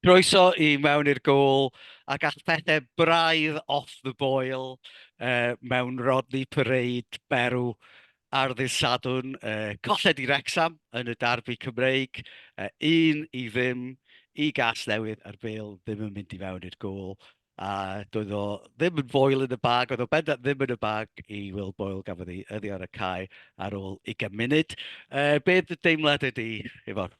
Croeso i mewn i'r gôl a gall pethau braidd off the boil mewn Rodney Parade berw ar ddydd Sadwrn. Colled i Wrecsam yn y derby Cymreig. 1-0 i Nghasnewydd a'r bêl ddim yn mynd i fewn i'r gôl. A doedd o ddim yn foel yn y bag, oedd o bendant ddim yn y bag i Will Boyle gafodd ei yddi ar y cae ar ôl 20 munud. Beth y deimlad ydy, Ifon?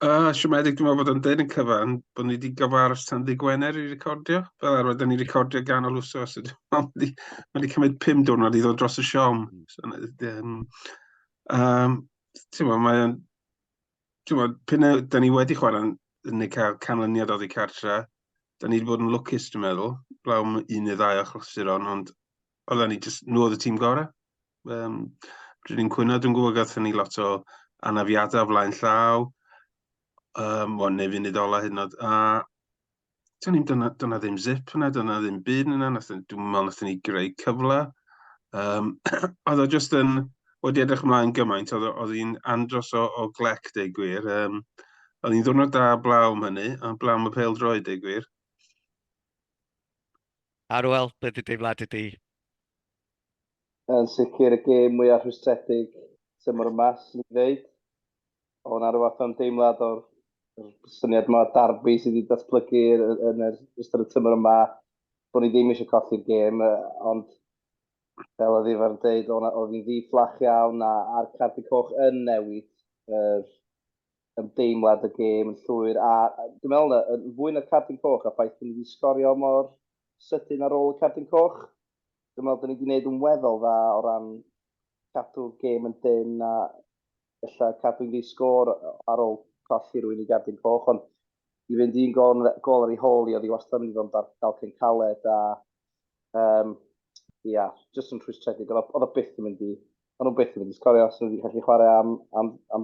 Siomedig, dwi'n meddwl bod yn deud yn cyfan bod ni wedi gyfaros tan ddi Gwener i recordio. Fel arfer, da ni recordio ganol wsos. Mae wedi cymryd 5 diwrnod i ddod dros y siom. Da ni wedi chwarae yn cael canlyniad oddi cartre. Da ni wedi bod yn lwcus, dwi'n meddwl. Blaw 1 neu 2 achlysuron, ond oedden ni nhw oedd y tîm gorau. Rydyn ni'n cwyno, dwi'n gwybod gathon ni lot o anafiadau flaen llaw. Neu funud ola hyn oed. Dyna ddim zip yna, dyna ddim byd yna. Dwi'n meddwl nathon ni greu cyfle. Oedd o just yn, wedi edrych ymlaen gymaint, oedd hi'n andros o glec, deu gwir. Oedd hi'n ddwrnod da blaw am hynny, a blaw am y pêl droed, deu gwir. Arwel, beth y deimlad ydy? Yn sicr y gêm mwyaf rhwystredig tymor yma, sy'n ei ddeud. O'n ar y fath o'n deimlad o'r syniad yma darbu sydd wedi datblygu yn ystod y tymor yma, bod ni ddim eisiau colli'r gêm, ond fel oedd Ifan dweud, oedd hi'n ddi-fflach iawn a'r cardi coch yn newid yn deimlad y gêm yn llwyr. A dwi'n meddwl, yn fwy na'r cardi coch, a ffaith bod ni wedi sgorio mor sydyn ar ôl y cardi coch, dwi'n meddwl, da ni wedi gwneud yn weddol dda o ran cadw'r gêm yn dyn a efallai cadw'n ddi-sgôr ar ôl colli rhywun i gardyn coch, ond i fynd un gol ar ei holi, oedd hi wastad yn mynd i fod yn dalcyn caled a just yn rhwystredig, oedd o byth yn mynd i sgorio, os nhw wedi gallu chwarae am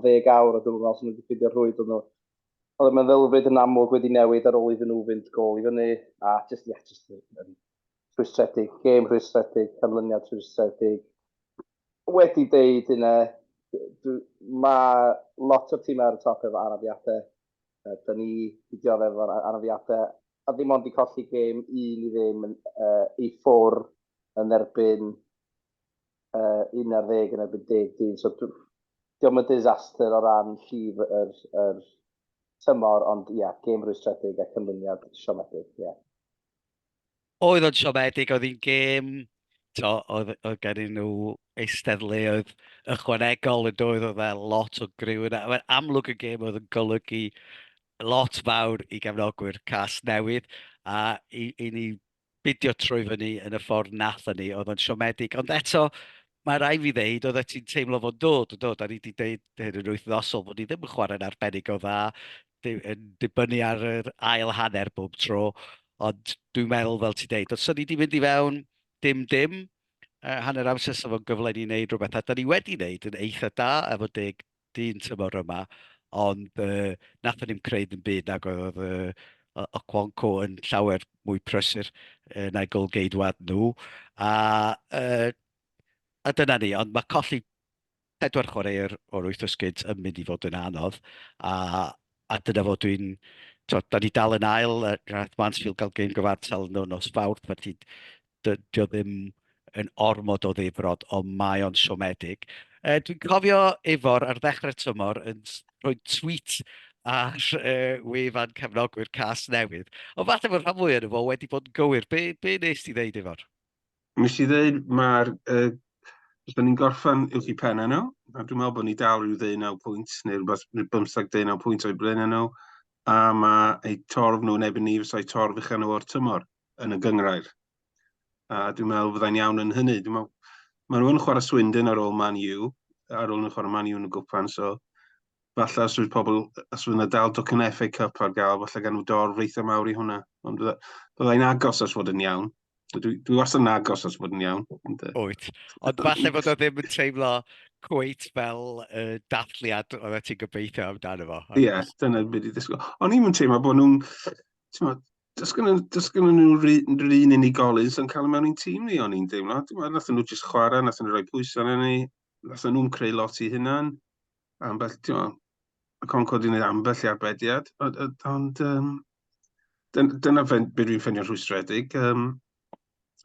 10 awr, a dwi'n meddwl os nhw wedi ffidio rhwyd, oedd y meddylfryd yn amlwg wedi newid ar ôl iddyn nhw fynd gol i fyny, a just rhwystredig, gêm rhwystredig, canlyniad rhwystredig. Wedi deud yna, mae lot o'r tîmau ar y top efo anafiadau. Da ni wedi dioddef efo'r anafiadau. A ddim ond i colli gêm 1-0 i ffwr yn erbyn 11 yn erbyn 10. So, diolch yn disaster o ran llif yr tymor, ond gêm rhwystredig a canlyniad siomedig. Oedd o'n siomedig, oedd hi'n gêm, oedd gen nhw eisteddleoedd ychwanegol yn dod, oedd e lot o gryw yna. Mae'n amlwg y gêm oedd yn golygu lot fawr i gefnogwyr Nghasnewydd, a i ni bidio trwy fyny yn y ffordd nathon ni, oedd o'n siomedig. Ond eto, mae rai fi ddeud, oedd ti'n teimlo fo'n dod. A ni wedi dweud hyn yn wythnosol, bod ni ddim yn chwarae'n arbennig o dda, yn dibynnu ar yr ail hanner bob tro. Ond dwi'n meddwl, fel ti'n dweud, os ni wedi mynd i fewn dim, hanner amser sef o'n gyfle ni wneud rhywbeth. A da ni wedi wneud yn eitha da efo 10 dyn tymor yma, ond nath ni'n creu yn byd nag oedd y Cwanco yn llawer mwy prysur na'i golgeidwad nhw. A dyna ni, ond mae colli 4 chwaraewr o'r wythnos gynt yn mynd i fod yn anodd. A dyna fod dwi'n... Da ni dal yn ail, Rath Mansfield gael gêm gyfartal yn nos Fawrth, felly dio ddim yn ormod o ddifrod, ond mae o'n siomedig. Dwi'n cofio Ifor ar ddechrau tymor yn rhoi tweet ar wefan cefnogwyr Nghasnewydd. Ond falle bod rhan fwy yn efo wedi bod yn gywir. Be nes ti ddeud, Ifor? Nes i ddeud mae'r... Da ni'n gorffan uwch i Pennod nhw, a dwi'n meddwl bod ni dal rhyw 19 pwynt, neu 15-19 pwynt o'i blaen nhw, a mae eu torf nhw yn ebyn ni fysa eu torf uchel nhw o'r tymor yn y gyngrair. A dwi'n meddwl byddai'n iawn yn hynny. Mae nhw'n chwarae Swindon ar ôl Man U, ar ôl nhw'n chwarae Man U yn y gwpan, so falle os fydd yna dal dwc yn FA Cup ar gael, falle gan nhw dorf reitha mawr i hwnna. Ond byddai'n agos os fod yn iawn. Dwi wastad yn agos os fod yn iawn. Wyt. Ond falle bod o ddim yn teimlo cweit fel dathliad oedd ti'n gobeithio amdano fo. Ie, dyna beth i ddisgwyl. Ond ni'n teimlo bod nhw'n... Dys gyda nhw'n rhan unigolyn sy'n cael mewn i'n tîm ni o'n i'n deimlo. Nathon nhw jyst chwarae, nathon nhw rhoi pwysau yn ni, nathon nhw'n creu lot i hynna'n. Concord i wneud ambell i arbediad, ond dyna beth dwi'n ffeindio rhwystredig.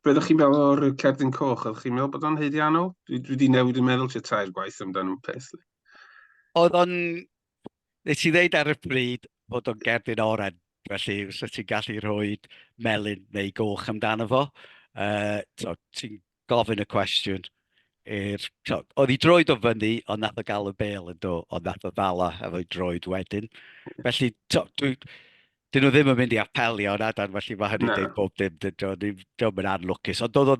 Be ydych chi'n meddwl o'r cerdyn coch? Ydych chi'n meddwl bod o'n haeddiannol? Dwi wedi newid yn meddwl sy'n tair gwaith amdano'n peth. Oedd o'n... Nes i ddeud ar y pryd bod o'n gerdyn oren, felly os ti'n gallu rhoi melyn neu goch amdano fo, ti'n gofyn y cwestiwn oedd hi droed o fyny, ond nath o gael y bel yn do, ond nath o ddala efo'i droed wedyn. Felly, dyn nhw ddim yn mynd i apelio na dan, felly mae hynny'n Na, deud bob dim, dwi'n mynd anlwcus, ond doedd o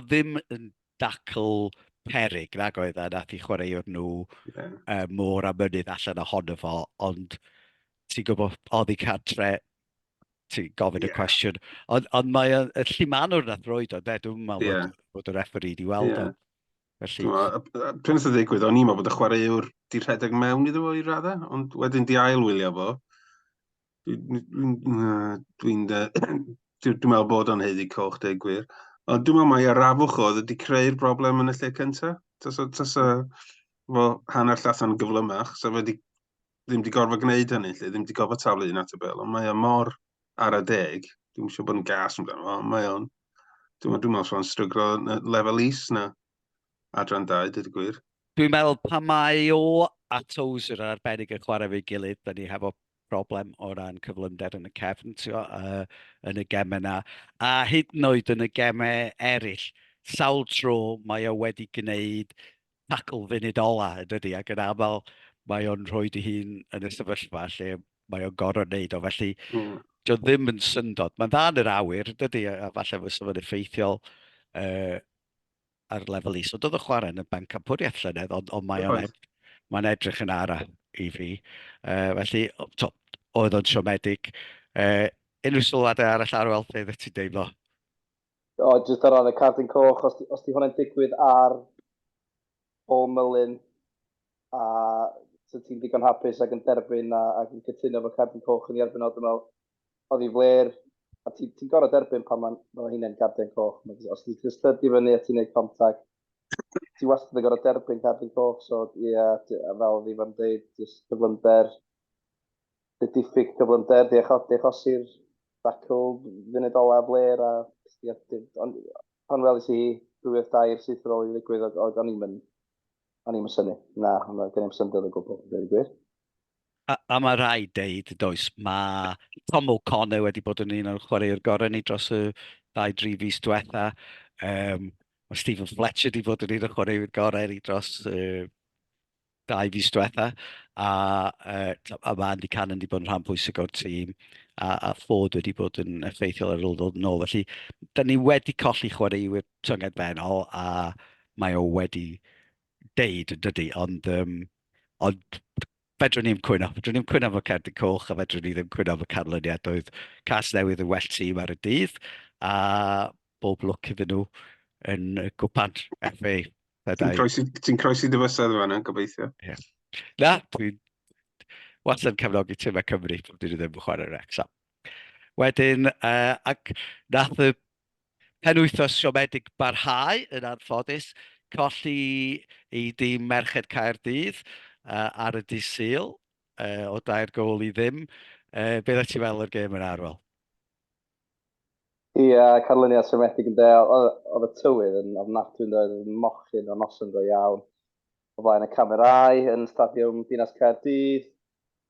ddim yn dacl peryg, nag oedd e, nath i chwaraewr nhw môr a mynydd allan ohono fo, ond ti'n gwybod, oedd hi cadre, ti'n gofyn y ie, cwestiwn, ond mae y llimanwr nath roed o, dwi'n meddwl ie, bod y referee di weld o. ie. Felly, Pryn sy'n ddigwydd, o'n i'n meddwl bod y chwaraewr di rhedeg mewn iddo fo i raddau, ond wedyn di ailwylio fo. Dwi'n meddwl bod o'n heiddi coch, deg gwir. Ond dwi'n meddwl mai arafwch oedd wedi creu'r broblem yn y lle cyntaf. Tas fo hanner llasan gyflymach, so fe ddim wedi gorfod gwneud hynny, lle, ddim wedi gorfod taflu un at y bel, ond mae o mor ar y deg. Dwi'n siŵr bod yn gas amdano, ond mae o'n... Dwi'n meddwl bod o'n stryglo lefel is na adran 2, dyd y gwir. dwi'n meddwl pa mae o a Tozer yn arbennig yn chwarae fe'i gilydd, da ni hefo problem o ran cyflymder yn y cefn, yn y gemau na. A hyd yn oed yn y gemau eraill, sawl tro mae o wedi gwneud tacl funud ola, ydy, ac yn aml mae o'n rhoi i hun yn y sefyllfa lle mae o'n gorfod wneud o. Felly, dio ddim yn syndod. Mae'n dda yn yr awyr, dydy, a falle fysa fo'n effeithiol ar lefel is. So doedd y chwarae yn y banc campwriaeth llynedd, ond mae'n edrych yn ara i fi. Felly, oedd o'n siomedig. Unrhyw sylwadau arall ar weld beth ti'n deimlo? Jyst ar ran y cardyn coch, os di hwnna'n digwydd ar bol mylyn a ti'n digon hapus ac yn derbyn ac yn cytuno fo cardyn coch yn ei erbyn o, dwi'n meddwl, oedd hi fler, a ti'n gorau derbyn pan mae'n hynny'n cardyn coch. Os ti'n cysylltu fyny a ti'n gwneud contact, ti wastad yn gorau derbyn cardyn coch, so fel fi fan dweud, jyst cyflymder, diffyg cyflymder, di achosi'r dacl funud ola fler a pan welis i rhywbeth dair sydd ar ôl i ddigwydd, o'n i'n syni. Na, gen i'n syndod o gwbl, dwi'n gwir. A mae rai deud, does, mae Tom O'Connor wedi bod yn un o'r chwaraewr gorau ni dros y 2-3 fis diwetha. Mae Stephen Fletcher wedi bod yn un o'r chwaraewr gorau ni dros 2 fis diwetha. A mae Andy Cannon wedi bod yn rhan pwysig o'r tîm. A Ford wedi bod yn effeithiol ar ôl dod yn ôl. Felly, da ni wedi colli chwaraewyr tynged benol a mae o wedi deud yn dydy, ond fedrwn ni'n cwyno. Fedrwn ni'n cwyno am y cerdyn coch a fedrwn ni ddim cwyno am y canlyniad. Oedd Nghasnewydd yn well tîm ar y dydd a bob lwc iddyn nhw yn gwpan FA. Ti'n croesi dyfysedd fan yna, gobeithio. Yeah. Na, dwi'n wastad yn cefnogi tîmau Cymru pan dyn nhw ddim yn chwarae Wrexham. Wedyn, ac nath y penwythnos siomedig barhau yn anffodus, colli ei dîm Merched Caerdydd ar y dydd Sul o 2 gôl i ddim. Beth ydych ti'n meddwl o'r gêm yn arwel? Ia, canlyniad siomedig yn de, oedd y tywydd yn ofnadwy yn dweud, oedd mochyn o noson go iawn o flaen y camerau yn stadiwm Dinas Caerdydd.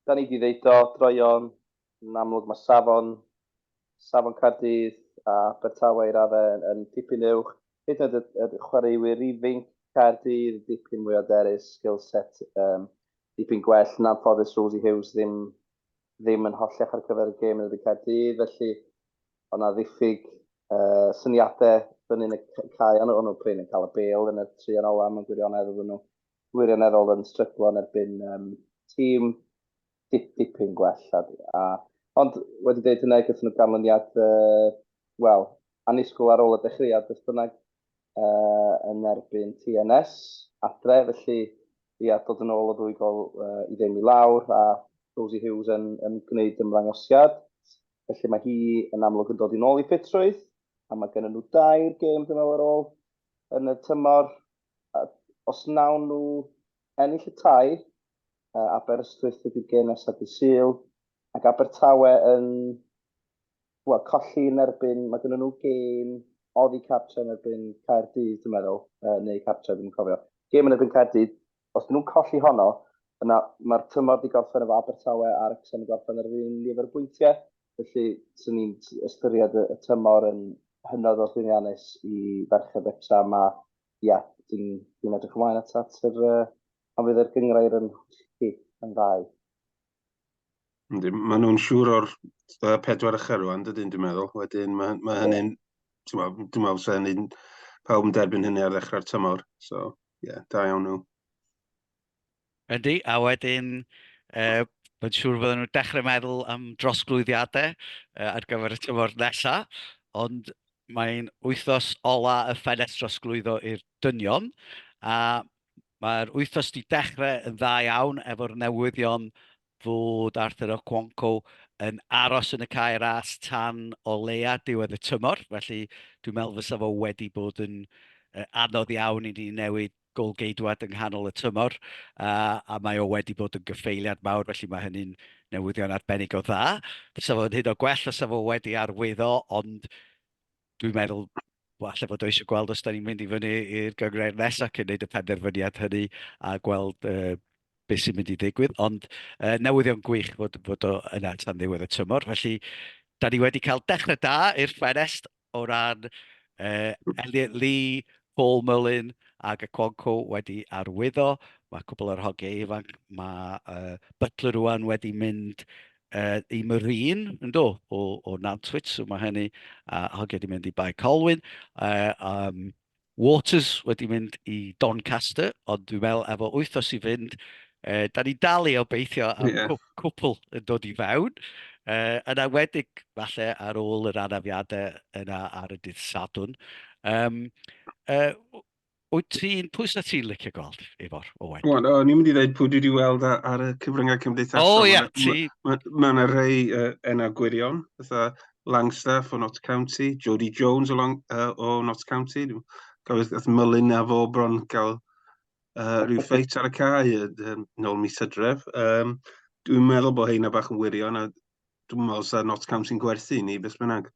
Da ni wedi ddeud o, droion, yn amlwg mae safon Caerdydd a Bertawe i raddau yn dipyn uwch. Hyd yn oed y chwaraewyr ifanc Caerdydd, dipyn mwy o derys, skill set, dipyn gwell, yn anffodus Rosie Hughes ddim yn hollach ar gyfer y gêm yn y Caerdydd, felly oedd yna ddiffyg syniadau fyny yn y cae, ond nhw'n prin yn cael y bel yn y trian ola, mae'n gwirioneddol yn stryglo yn erbyn tîm dipyn gwell. Ond wedi dweud hynny, gyda nhw ganlyniad, anisgwyl ar ôl y dechreuad, beth bynnag yn erbyn TNS adre, felly dod yn ôl o 2 gol i ddim i lawr, a Rosie Hughes yn gwneud ymddangosiad. Felly mae hi yn amlwg yn dod i nôl i ffitrwydd, a mae gen nhw 2 gêm dwi'n meddwl ar ôl yn y tymor. Os nawn nhw ennill y 2, Aberystwyth ydy'r gêm nesaf dydd Sul, ac Abertawe yn colli yn erbyn, mae gen nhw gêm oddi cartre yn erbyn Caerdydd, dwi'n meddwl, neu cartre, dwi'n cofio. Gêm yn erbyn Caerdydd, os nhw'n colli honno, yna mae'r tymor di gorffen efo Abertawe a Wrexham yn gorffen ar yr un nifer bwyntiau. Felly, sy'n ni'n ystyried y tymor yn hynod o llwyddiannus i ferched Wrexham a dwi'n edrych ymlaen at pan fydd yr gyngrair yn ddau. Maen nhw'n siŵr o'r 4 ucha rwan, dydyn dwi'n meddwl. Wedyn mae hynny'n, dwi'n meddwl sy'n pawb yn derbyn hynny ar ddechrau'r tymor. So, da iawn nhw. Ydy, a wedyn, mae'n siŵr fydden nhw'n dechrau meddwl am drosglwyddiadau ar gyfer y tymor nesaf, ond mae'n wythnos ola y ffenest drosglwyddo i'r dynion, a mae'r wythnos di dechrau yn dda iawn efo'r newyddion fod Arthur Okonkwo yn aros yn y cae ras tan o leia diwedd y tymor, felly dwi'n meddwl fysa fo wedi bod yn anodd iawn i ni newid golgeidwad yng nghanol y tymor, a mae o wedi bod yn gyffeiliad mawr, felly mae hynny'n newyddion arbennig o dda. Fysa fo'n hyd o gwell os fo wedi arwyddo, ond dwi'n meddwl, falle fod o eisiau gweld os da ni'n mynd i fyny i'r gyngrair nesaf cyn wneud y penderfyniad hynny a gweld beth sy'n mynd i ddigwydd, ond newyddion gwych fod o yna tan ddiwedd y tymor. Felly, da ni wedi cael dechrau da i'r ffenest o ran Elliot Lee, Paul Mullin ac y Okonkwo wedi arwyddo. Mae cwbl o'r hogiau ifanc, mae Butler rwan wedi mynd i Marine, o Nantwich, so mae hynny, hogiau wedi mynd i Bai Colwyn. Waters wedi mynd i Doncaster, ond dwi'n meddwl efo wythnos i fynd, da ni dal i obeithio am cwpl yn dod i fewn. Yna wedig, falle, ar ôl yr anafiadau yna ar y dydd Sadwrn. Pwy sy'n ti'n licio gweld efo'r Owen? Ni'n mynd i ddweud pwy dwi wedi weld ar y cyfryngau cymdeithasol. Mae yna rei enw gwirion, fatha Langstaff o Notts County, Jody Jones o Notts County. Gath Mullin a fo bron cael rhyw ffeit ar y cae nôl mis Hydref. Dwi'n meddwl bod heina bach yn wirion, a dwi'n meddwl sa Notts County'n gwerthu ni, beth bynnag.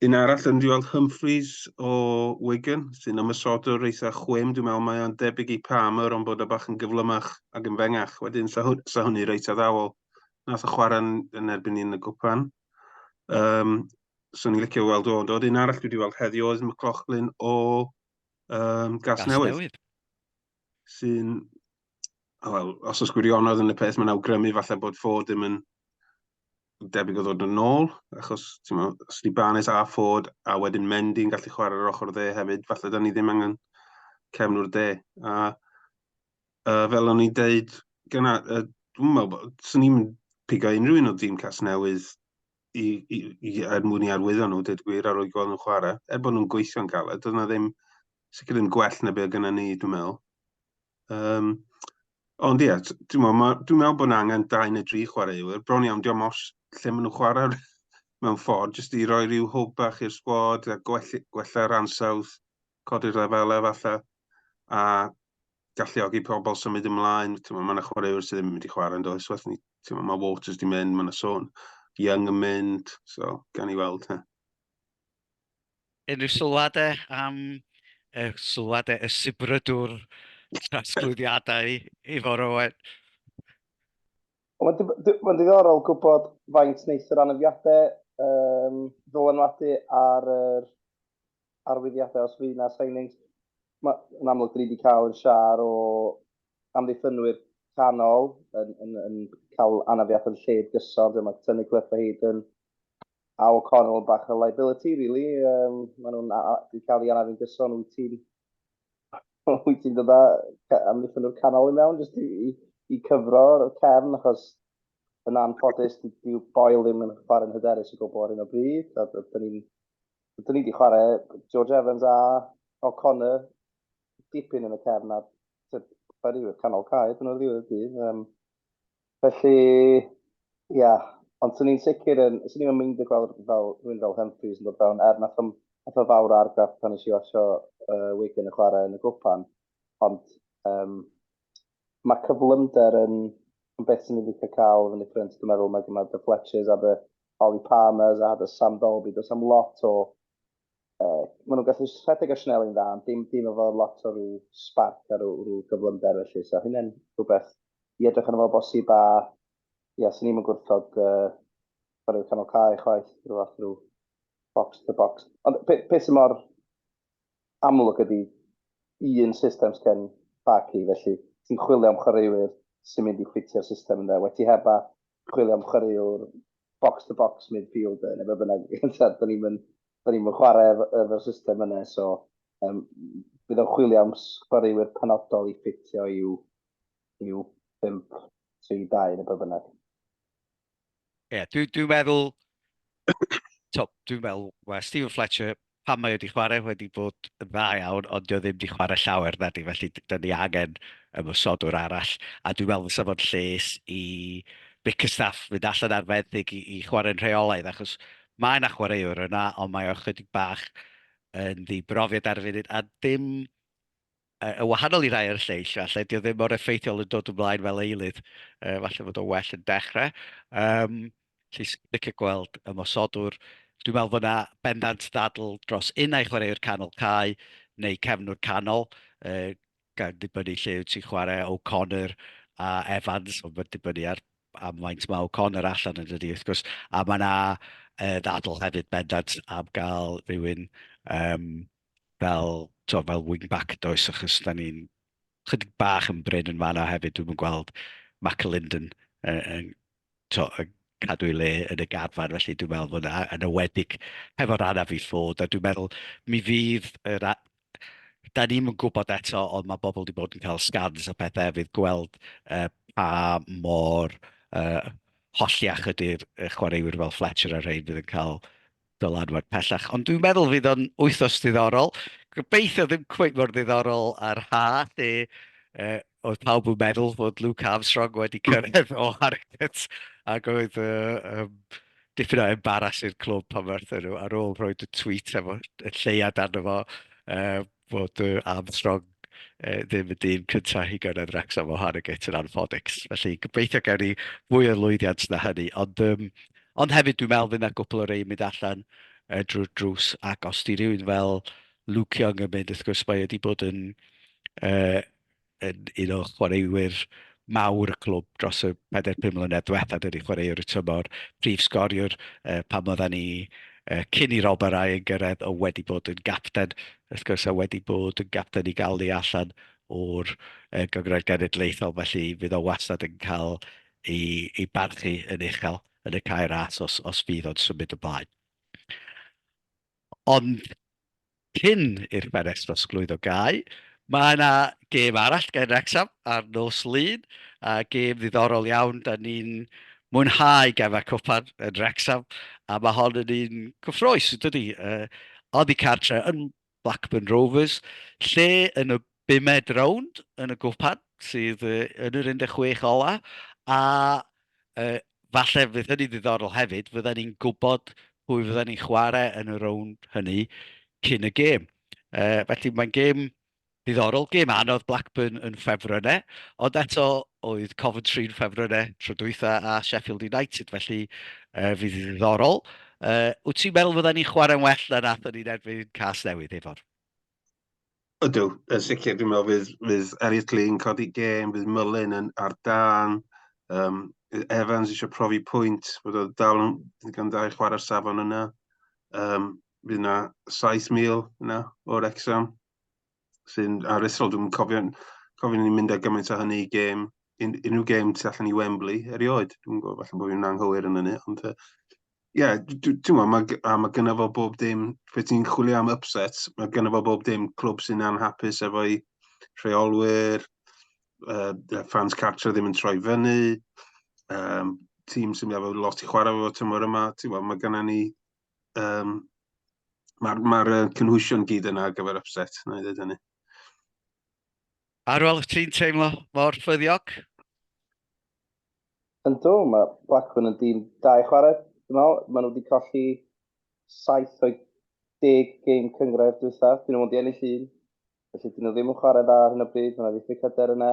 Un arall yn Dywald Humphreys o Wigan, sy'n ymysodwr eitha chwym. Dwi'n meddwl mae o'n debyg i Palmer, ond bod o bach yn gyflymach ac yn fengach. Wedyn, sa hwnni reit addawol. Nath o chwarae yn erbyn ni yn y gwpan. So ni'n licio weld o. Ond un arall dwi wedi weld heddiw oedd McLaughlin o Nghasnewydd. Sy'n, os oes gwirionodd yn y peth, mae'n awgrymu falle bod Ford ddim yn debyg o ddod yn ôl, achos os di Barnes a Ford a wedyn Mendy'n gallu chwarae ar ochr dde hefyd, falle da ni ddim angen cefnwr de. A fel o'n i'n deud, dwi'n meddwl, swn i'n pigo unrhyw un o dîm Nghasnewydd er mwyn i arwyddo nhw, dweud gwir, ar ôl gweld nhw'n chwarae, bod nhw'n gweithio'n galed, doedd yna ddim sicr yn gwell na be gyda ni, dwi'n meddwl. Ond dwi'n meddwl bod angen 2 neu 3 chwaraewyr. Bron iawn, diolch os lle maen nhw'n chwarae mewn ffordd, jyst i roi rhyw hwb bach i'r sgwad, a gwella'r ansawdd, codi'r lefelau falle, a galluogi pobl symud ymlaen. Mae yna chwaraewyr sydd ddim yn mynd i chwarae yn does. Mae Waters di mynd, mae yna sôn. Young yn mynd, so gan i weld. Unrhyw sylwadau am y sibrydwr trasglwyddiadau i fod Owen? Mae'n diddorol gwybod faint wneith yr anafiadau ddylanwadu ar arwyddiadau os fydd na signings. Yn amlwg, ni wedi cael yn siar o amddiffynwyr canol yn cael anafiad yn lled gyson. Mae tynnu Cliff o hyd a O'Connell yn bach o liability, really. Maen nhw'n cael ei anafu'n gyson wyt ti'n dod â amddiffynwyr canol i mewn, jyst i cyfro'r cefn, achos yn anffodus, dyw Boyle ddim yn chwarae'n hyderus o gwbl ar hyn o bryd. Dyn ni wedi chwarae George Evans a O'Connor dipyn yn y cefn, a rhyw canol cae, dyn nhw'n ddiwedd y dydd. Felly, ond sy'n ni'n sicr sy'n ni'n mynd i gweld rhywun fel Humphreys yn dod fewn, nath o fawr argraff pan eisiau wasio Wigan y chwarae yn y gwpan, ond mae cyflymder yn beth sy'n ei cael yn different. Dwi'n meddwl mae The Fletchers a The Ollie Palmers a The Sam Dolby. Does am lot o... maen nhw'n gallu rhedeg o Schnelling dda, dim efo lot o rhyw spark a rhyw gyflymder felly. So hynny'n rhywbeth i edrych yn efo bosib a sy'n ni'n gwrthod rhyw canol cae chwaith rhyw box to box. Ond beth sy'n mor amlwg ydy un system sgen Parky, felly ti'n chwilio am chwaraewyr sy'n mynd i ffitio'r system yna. Wedi heba chwilio am chwaraewr box to box midfielder, neu fe bynnag. Da ni'n chwarae efo'r system yna, so bydd o'n chwilio am chwaraewyr penodol i ffitio i'w 5-3-2 neu be bynnag. Dwi'n meddwl, mae Stephen Fletcher, pan mae wedi chwarae, wedi bod yn dda iawn, ond dio ddim wedi chwarae llawer na di, felly da ni angen ymwysodwr arall. A dwi'n meddwl fysa fo'n lles i Bickerstaff fynd allan ar feddyg i chwarae'n rheolaidd, achos mae yna chwaraewr yna, ond mae o chydig bach yn ddibrofiad ar y funud, a dim y wahanol i rai o'r lleill, falle, dio ddim mor effeithiol yn dod ymlaen fel eilydd, falle fod o well yn dechrau. Lly licio gweld ymosodwr. Dwi'n meddwl bod yna bendant dadl dros unau chwaraewr canol cae neu cefnwr canol, gan dibynnu lle wyt ti'n chwarae O'Connor a Evans, ond mae'n dibynnu am faint mae O'Connor allan yn dydi, wrth gwrs, a mae yna ddadl hefyd bendant am gael rhywun fel wing-back does, achos da ni'n chydig bach yn bryn yn fan'na hefyd. Dwi'n gweld McAlinden yn cadw i le yn y garfan, felly dwi'n meddwl bod yn ywedig hefo'r anaf i ffod, a dwi'n meddwl mi fydd da ni'n gwybod eto, ond mae bobl wedi bod yn cael scans a pethau, fydd gweld pa mor holliach ydy'r chwaraewyr fel Fletcher a rhain fydd yn cael dylanwad pellach. Ond dwi'n meddwl fydd o'n wythnos diddorol. Gobeithio ddim cweith mor ddiddorol ar ha, lle oedd pawb yn meddwl fod Luke Armstrong wedi cyrraedd o Harrogate, ac oedd dipyn o embaras i'r clwb pan werthyn nhw, ar ôl roed y tweet efo y lleiad arno fo, bod Armstrong ddim yn dyn cyntaf i gyrraedd Wrexham o Harrogate yn anffodus. Felly gobeithio gawn ni fwy o lwyddiant na hynny, ond hefyd dwi'n meddwl fydd yna gwpl o rei mynd allan drwy'r drws, ac os di rhywun fel Luke Young yn mynd, wrth gwrs mae wedi bod yn un o chwaraewyr mawr y clwb dros y 4-5 mlynedd diwethaf, dydy chwaraewr y tymor, prif sgoriwr pan oedden ni cyn i Rob a Ryan gyrraedd, o wedi bod yn gapten, wrth gwrs, a wedi bod yn gapten i gael ni allan o'r Gyngrair Genedlaethol, felly fydd o wastad yn cael ei barchu yn uchel yn y cae ras os fydd o'n symud ymlaen. Ond cyn i'r ffenest osglwyd o gau, mae yna gêm arall gen Wrexham ar nos Lun, a gêm ddiddorol iawn. Da ni'n mwynhau gefau cwpan yn Wrexham, a mae hon yn un cyffroes, dydy. Oddi cartre yn Blackburn Rovers, lle yn y 5ed rownd yn y gwpan, sydd yn yr 16 ola, a falle fydd hynny ddiddorol hefyd, fydden ni'n gwybod pwy fydden ni'n chwarae yn y rownd hynny cyn y gêm. Felly mae'n gêm diddorol, gêm anodd. Blackburn yn ffefrynnau, ond eto oedd Coventry yn ffefrynnau tro dwytha a Sheffield United, felly fydd ddiddorol. Wyt ti'n meddwl fydden ni'n chwarae'n well na nathon ni'n erbyn Nghasnewydd efo'r? Ydw, yn sicr dwi'n meddwl fydd Elliot Lee'n codi gêm, fydd Mullin ar dan, Evans eisiau profi pwynt, bod o dal yn gan da i chwarae'r safon yna. Fydd yna 7,000 yna o Wrexham, sy'n aruthrol. Dwi'n cofio ni'n mynd â gymaint o hynny i gêm, unrhyw gêm tu allan i Wembley erioed. Dwi'n gwybod falle bod fi'n anghywir yn hynny, ond dwi'n meddwl, mae gynno fo bob dim, pe ti'n chwilio am upsets, mae gynno fo bob dim clwb sy'n anhapus efo'i rheolwyr, fans cartre ddim yn troi fyny, tîm sy'n efo lot i chwarae efo tymor yma. Mae gynno ni, mae'r cynhwysion gyd yna ar gyfer upset, na i ddweud hynny. Ar ôl ti'n teimlo mor ffyddiog? Yndw, mae Blackburn yn dîm da i chwarae. Maen nhw wedi colli 7 o'i 10 gêm cyngrair diwethaf. Dyn nhw wedi ennill un. Felly dyn nhw ddim yn chwarae dda ar hyn o bryd. Mae yna ddiffyg hyder yna.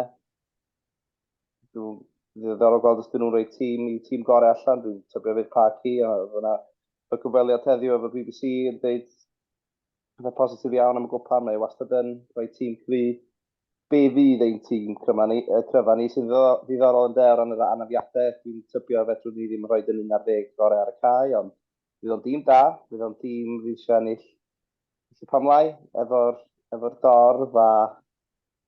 Dwi'n ddiddorol gweld os dyn nhw'n rhoi tîm gorau allan. Dwi'n tybio fydd pa ci, a fyna y gyfweliad heddiw efo BBC yn dweud pethau positif iawn am y gwpan. Mae wastad yn rhoi tîm cry. Be fydd ein tîm cryfa ni sy'n ddiddorol yn der yn yr anafiadau. Dwi'n tybio fedrwn ni ddim rhoi yn 11 gorau ar y cae, ond fydd o'n dîm da, fydd o'n dîm fydd eisiau ennill pamlau efo'r dorf a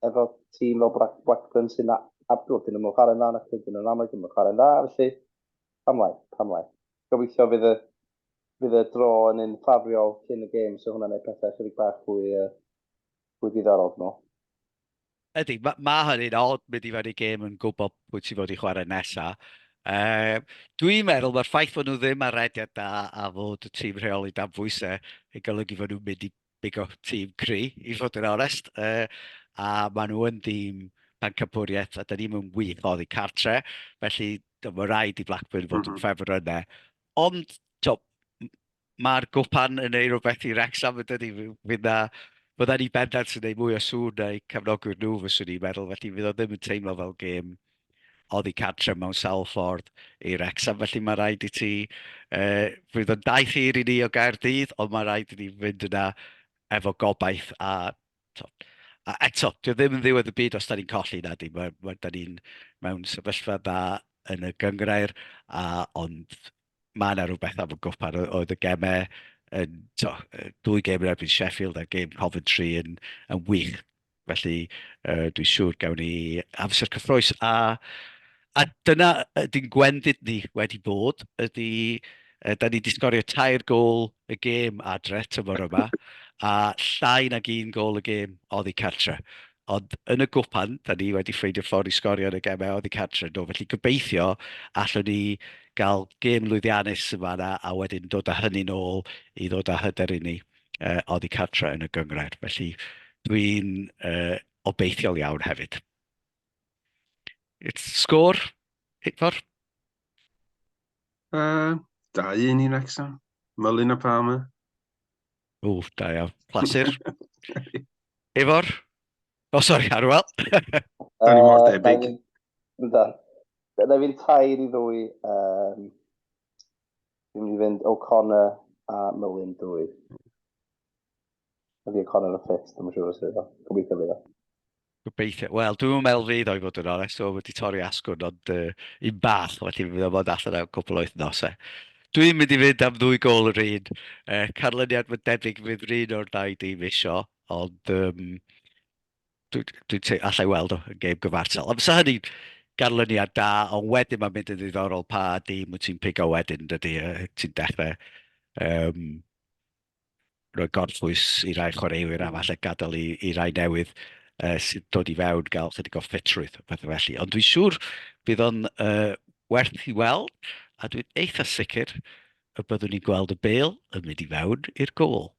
efo tîm fel Blackburn sy'n abdwg yn ymwneud chwarae'n dda, ac yn amlwg yn ymwneud chwarae'n dda, felly pamlau. Gobeithio fydd y dro yn un ffafriol cyn y gêm, so hwnna'n neud pethau chydig bach fwy diddorol nhw. Ydy, mae hynny'n od mynd i fewn i gêm yn gwybod pwy ti'n fod i chwarae nesa. Dwi'n meddwl mae'r ffaith bod nhw ddim ar rediad da a fod y tîm rheoli dan fwysau yn golygu fod nhw'n mynd i bigo tîm cry, i fod yn onest. A maen nhw yn tîm pencampwriaeth a da ni'n mynd wych oddi cartre, felly mae rhaid i Blackburn fod yn ffefrynnau. Ond, mae'r gwpan yn ei rhywbeth i Wrexham yn dydi, Bydda ni bendant yn gwneud mwy o sŵn neu cefnogwyr nhw fyswn i'n meddwl, felly fydd o ddim yn teimlo fel gêm oddi cartre mewn sawl ffordd i Wrexham, felly mae rhaid i ti, fydd o'n daith hir i ni o Gaerdydd, ond mae rhaid i ni fynd yna efo gobaith a eto, dwi ddim yn ddiwedd y byd os da ni'n colli na di, da ni'n mewn sefyllfa dda yn y gyngrair, ond mae yna rhywbeth am y gwpan, oedd y gemau yn, dwy gêm yn erbyn Sheffield a gêm Coventry yn wych. Felly dwi'n siŵr gawn ni amser cyffroes. A dyna ydy'n gwendid ni wedi bod. Da ni wedi sgorio 3 gôl y gêm adre tymor yma, a llai nag 1 gôl y gêm oddi cartre. Ond yn y gwpan, da ni wedi ffeindio ffordd i sgorio yn y gemau oddi cartre. No, felly gobeithio allwn ni gael gêm lwyddiannus yma a wedyn dod â hynny nôl i ddod â hyder i ni oddi cartre yn y gyngrair. Felly dwi'n obeithiol iawn hefyd. Sgôr, Igfor? 2-1 i Wrexham. Mullin a Palmer. Da iawn. Clasur. Ifor? Sori, Arwel. Da ni mor debyg. Dyna fi'n 3-2. Dwi'n mynd i fynd O'Connor a Mewn 2. Ydy O'Connor yn ffit, dwi'n siŵr os ydy. Gobeithio fydd o. Gobeithio. Wel, dwi'n meddwl fydd o'i fod yn onest, o wedi torri asgwrn, ond un bach, felly fydd o fod allan am cwpl o wythnosau. Dwi'n mynd i fynd am 2 gôl yr un. Canlyniad mae'n debyg fydd un o'r 2 dim isio, ond dwi'n allai weld o yn gêm gyfartal. Ond fysa hynny'n ganlyniad da, ond wedyn mae'n mynd yn ddiddorol pa dim wyt ti'n pigo wedyn, dydy, ti'n dechrau rhoi gorffwys i rai chwaraewyr a falle gadael i rai newydd sy'n dod i fewn gael chydig o ffitrwydd o bethau felly. Ond dwi'n siŵr bydd o'n werth i weld, a dwi'n eitha sicr y byddwn ni'n gweld y bêl yn mynd i fewn i'r gôl.